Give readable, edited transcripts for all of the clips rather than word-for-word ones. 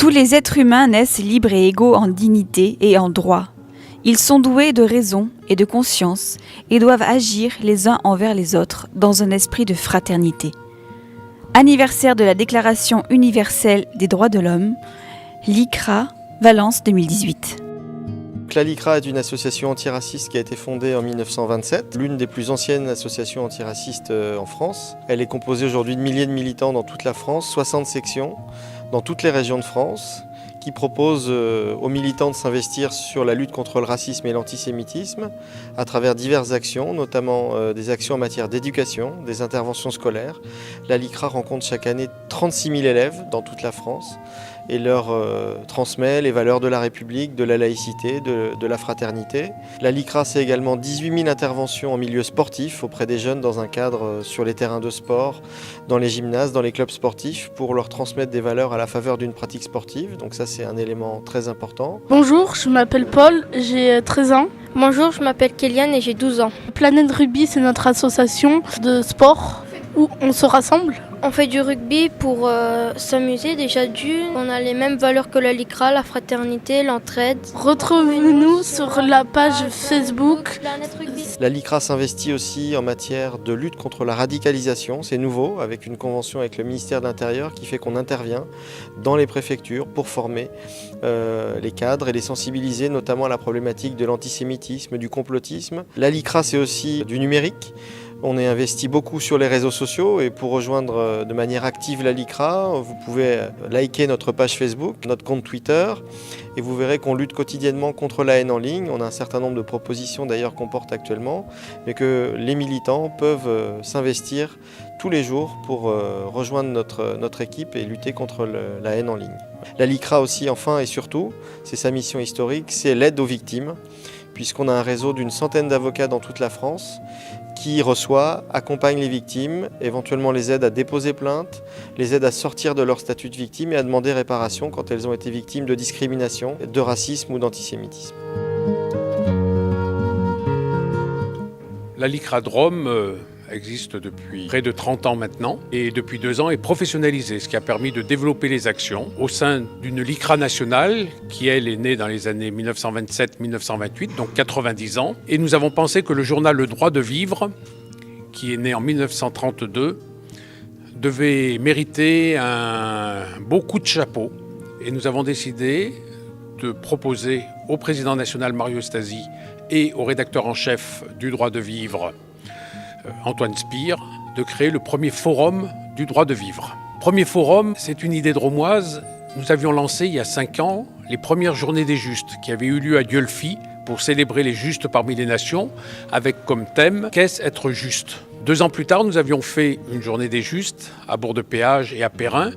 Tous les êtres humains naissent libres et égaux en dignité et en droit. Ils sont doués de raison et de conscience et doivent agir les uns envers les autres dans un esprit de fraternité. Anniversaire de la Déclaration universelle des droits de l'homme, l'ICRA, Valence 2018. La LICRA est une association antiraciste qui a été fondée en 1927, l'une des plus anciennes associations antiracistes en France. Elle est composée aujourd'hui de milliers de militants dans toute la France, 60 sections dans toutes les régions de France, qui proposent aux militants de s'investir sur la lutte contre le racisme et l'antisémitisme à travers diverses actions, notamment des actions en matière d'éducation, des interventions scolaires. La LICRA rencontre chaque année 36 000 élèves dans toute la France et leur transmet les valeurs de la République, de la laïcité, de la fraternité. La LICRA, c'est également 18 000 interventions en milieu sportif auprès des jeunes dans un cadre sur les terrains de sport, dans les gymnases, dans les clubs sportifs, pour leur transmettre des valeurs à la faveur d'une pratique sportive. Donc ça, c'est un élément très important. Bonjour, je m'appelle Paul, j'ai 13 ans. Bonjour, je m'appelle Kéliane et j'ai 12 ans. Planet Rugby, c'est notre association de sport où on se rassemble. On fait du rugby pour s'amuser déjà d'une. On a les mêmes valeurs que la LICRA, la fraternité, l'entraide. Retrouvez-nous sur la page Facebook. La LICRA s'investit aussi en matière de lutte contre la radicalisation. C'est nouveau, avec une convention avec le ministère de l'Intérieur qui fait qu'on intervient dans les préfectures pour former les cadres et les sensibiliser notamment à la problématique de l'antisémitisme, du complotisme. La LICRA, c'est aussi du numérique. On est investi beaucoup sur les réseaux sociaux et pour rejoindre de manière active la LICRA, vous pouvez liker notre page Facebook, notre compte Twitter et vous verrez qu'on lutte quotidiennement contre la haine en ligne. On a un certain nombre de propositions d'ailleurs qu'on porte actuellement, mais que les militants peuvent s'investir tous les jours pour rejoindre notre équipe et lutter contre la haine en ligne. La LICRA aussi, enfin et surtout, c'est sa mission historique, c'est l'aide aux victimes, puisqu'on a un réseau d'une centaine d'avocats dans toute la France qui reçoit, accompagne les victimes, éventuellement les aide à déposer plainte, les aide à sortir de leur statut de victime et à demander réparation quand elles ont été victimes de discrimination, de racisme ou d'antisémitisme. La LICRA de Rome existe depuis près de 30 ans maintenant et depuis 2 ans est professionnalisée, ce qui a permis de développer les actions au sein d'une LICRA nationale qui, elle, est née dans les années 1927-1928, donc 90 ans. Et nous avons pensé que le journal Le Droit de Vivre, qui est né en 1932, devait mériter un beau coup de chapeau. Et nous avons décidé de proposer au président national Mario Stasi et au rédacteur en chef du Droit de Vivre, Antoine Spire, de créer le premier forum du droit de vivre. Premier forum, c'est une idée dromoise. Nous avions lancé il y a 5 ans les premières journées des justes qui avaient eu lieu à Dieulfi pour célébrer les justes parmi les nations avec comme thème « Qu'est-ce être juste ?» 2 ans plus tard, nous avions fait une journée des justes à Bourg-de-Péage et à Perrin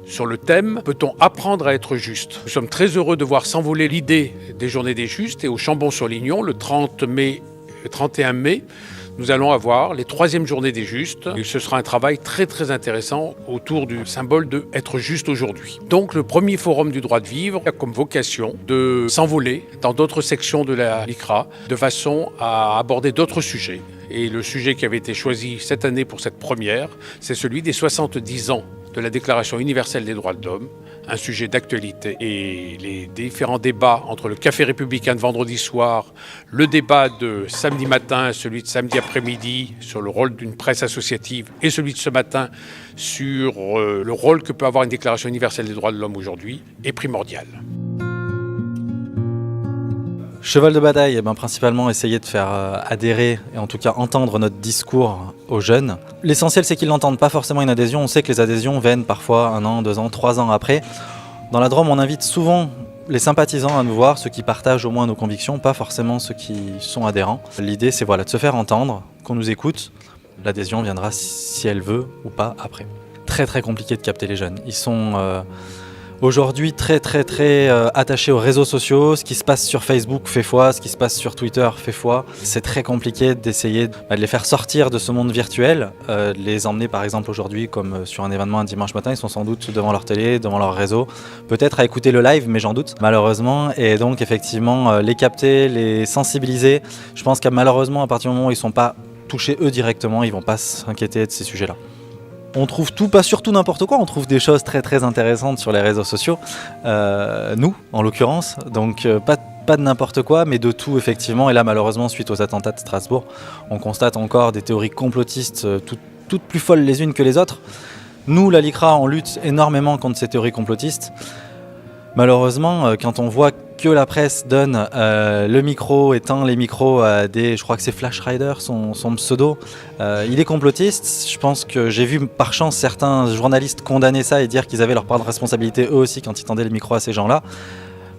sur le thème « Peut-on apprendre à être juste ?» Nous sommes très heureux de voir s'envoler l'idée des journées des justes et au Chambon-sur-Lignon, le 31 mai, nous allons avoir les 3e journées des justes et ce sera un travail très très intéressant autour du symbole de être juste aujourd'hui. Donc le premier forum du droit de vivre a comme vocation de s'envoler dans d'autres sections de la LICRA de façon à aborder d'autres sujets. Et le sujet qui avait été choisi cette année pour cette première, c'est celui des 70 ans de la Déclaration universelle des droits de l'homme, un sujet d'actualité. Et les différents débats entre le Café républicain de vendredi soir, le débat de samedi matin, celui de samedi après-midi sur le rôle d'une presse associative et celui de ce matin sur le rôle que peut avoir une Déclaration universelle des droits de l'homme aujourd'hui est primordial. Cheval de bataille, principalement essayer de faire adhérer et en tout cas entendre notre discours aux jeunes. L'essentiel, c'est qu'ils n'entendent pas forcément une adhésion. On sait que les adhésions viennent parfois 1 an, 2 ans, 3 ans après. Dans la Drôme, on invite souvent les sympathisants à nous voir, ceux qui partagent au moins nos convictions, pas forcément ceux qui sont adhérents. L'idée, c'est de se faire entendre, qu'on nous écoute. L'adhésion viendra si elle veut ou pas après. Très très compliqué de capter les jeunes. Ils sont aujourd'hui très attachés aux réseaux sociaux. Ce qui se passe sur Facebook fait foi, ce qui se passe sur Twitter fait foi. C'est très compliqué d'essayer de les faire sortir de ce monde virtuel, de les emmener par exemple aujourd'hui comme sur un événement un dimanche matin, ils sont sans doute devant leur télé, devant leur réseau, peut-être à écouter le live, mais j'en doute malheureusement. Et donc effectivement les capter, les sensibiliser, je pense que malheureusement à partir du moment où ils ne sont pas touchés eux directement, ils ne vont pas s'inquiéter de ces sujets-là. On trouve tout, pas surtout n'importe quoi, on trouve des choses très très intéressantes sur les réseaux sociaux, nous en l'occurrence, donc pas de n'importe quoi, mais de tout effectivement. Et là malheureusement, suite aux attentats de Strasbourg, on constate encore des théories complotistes toutes plus folles les unes que les autres. Nous, la LICRA, on lutte énormément contre ces théories complotistes. Malheureusement, quand on voit que la presse donne le micro, éteint les micros à des, je crois que c'est Flash Rider, son pseudo, il est complotiste. Je pense que j'ai vu par chance certains journalistes condamner ça et dire qu'ils avaient leur part de responsabilité eux aussi quand ils tendaient le micro à ces gens-là.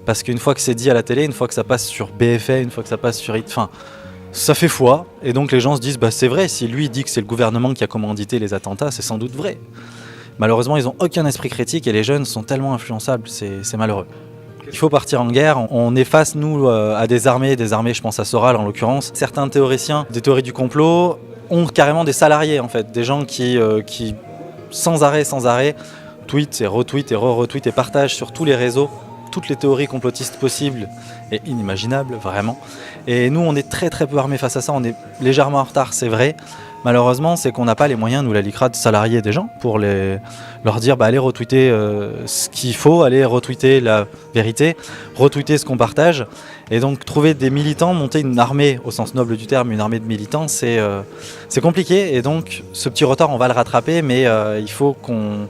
Parce qu'une fois que c'est dit à la télé, une fois que ça passe sur BFM, une fois que ça passe sur... Enfin, ça fait foi. Et donc les gens se disent, bah c'est vrai, si lui dit que c'est le gouvernement qui a commandité les attentats, c'est sans doute vrai. Malheureusement, ils n'ont aucun esprit critique et les jeunes sont tellement influençables, c'est malheureux. Il faut partir en guerre. On est face, nous, à des armées, je pense à Soral en l'occurrence. Certains théoriciens des théories du complot ont carrément des salariés, en fait, des gens qui sans arrêt, tweetent et retweetent et re-retweetent et partagent sur tous les réseaux toutes les théories complotistes possibles et inimaginables, vraiment. Et nous, on est très très peu armés face à ça, on est légèrement en retard, c'est vrai. Malheureusement, c'est qu'on n'a pas les moyens, nous, la LICRA, de salarier des gens pour leur dire allez retweeter ce qu'il faut, allez retweeter la vérité, retweeter ce qu'on partage. Et donc, trouver des militants, monter une armée, au sens noble du terme, une armée de militants, c'est compliqué. Et donc, ce petit retard, on va le rattraper, mais il faut qu'on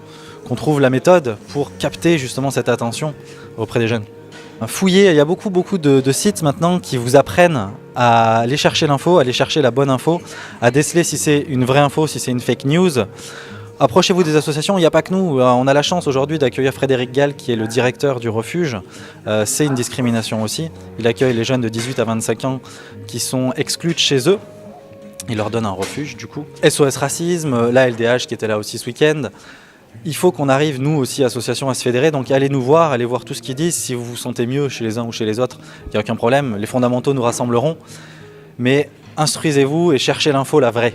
trouve la méthode pour capter justement cette attention auprès des jeunes. Fouiller, il y a beaucoup de sites maintenant qui vous apprennent à aller chercher l'info, à aller chercher la bonne info, à déceler si c'est une vraie info, si c'est une fake news. Approchez-vous des associations, il n'y a pas que nous. On a la chance aujourd'hui d'accueillir Frédéric Gall qui est le directeur du refuge. C'est une discrimination aussi. Il accueille les jeunes de 18 à 25 ans qui sont exclus de chez eux. Il leur donne un refuge du coup. SOS Racisme, la LDH qui était là aussi ce week-end. Il faut qu'on arrive, nous aussi, associations, à se fédérer. Donc allez nous voir, allez voir tout ce qu'ils disent. Si vous vous sentez mieux chez les uns ou chez les autres, il n'y a aucun problème. Les fondamentaux nous rassembleront. Mais instruisez-vous et cherchez l'info, la vraie.